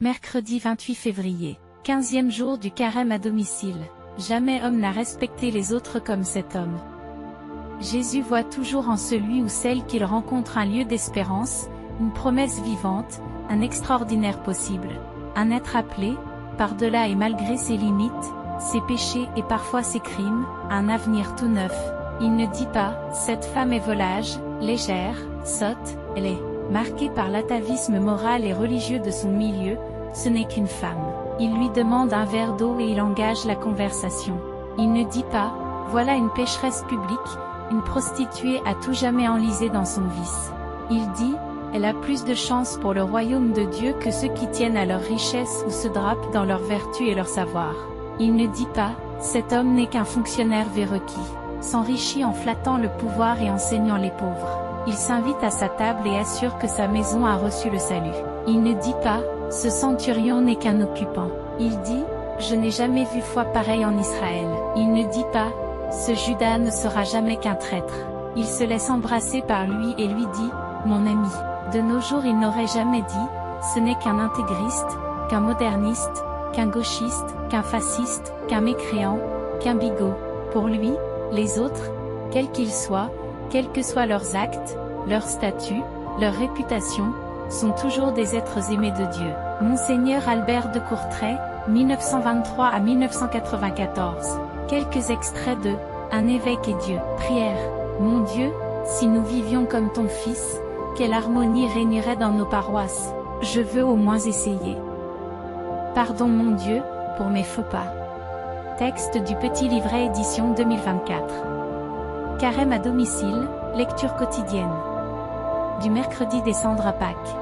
Mercredi 28 février. 15e jour du carême à domicile. Jamais homme n'a respecté les autres comme cet homme. Jésus voit toujours en celui ou celle qu'il rencontre un lieu d'espérance, une promesse vivante, un extraordinaire possible. Un être appelé, par-delà et malgré ses limites, ses péchés et parfois ses crimes, un avenir tout neuf. Il ne dit pas « cette femme est volage, légère, sotte, elle est marquée par l'atavisme moral et religieux de son milieu, ce n'est qu'une femme ». Il lui demande un verre d'eau et il engage la conversation. Il ne dit pas « voilà une pécheresse publique, une prostituée à tout jamais enlisée dans son vice ». Il dit « elle a plus de chance pour le royaume de Dieu que ceux qui tiennent à leur richesse ou se drapent dans leur vertu et leur savoir ». Il ne dit pas « cet homme n'est qu'un fonctionnaire requis, s'enrichit en flattant le pouvoir et enseignant les pauvres. Il s'invite à sa table et assure que sa maison a reçu le salut. » Il ne dit pas « ce centurion n'est qu'un occupant ». Il dit « je n'ai jamais vu foi pareille en Israël ». Il ne dit pas « ce Judas ne sera jamais qu'un traître ». Il se laisse embrasser par lui et lui dit « mon ami ». De nos jours il n'aurait jamais dit « ce n'est qu'un intégriste, qu'un moderniste, qu'un gauchiste, qu'un fasciste, qu'un mécréant, qu'un bigot ». Pour lui, les autres, quels qu'ils soient, quels que soient leurs actes, leur statut, leur réputation, sont toujours des êtres aimés de Dieu. Monseigneur Albert de Courtrai, 1923 à 1994. Quelques extraits de « Un évêque et Dieu ». Prière. Mon Dieu, si nous vivions comme ton Fils, quelle harmonie régnerait dans nos paroisses. Je veux au moins essayer. Pardon mon Dieu, pour mes faux pas. Texte du Petit Livret édition 2024. Carême à domicile, lecture quotidienne. Du mercredi des cendres à Pâques.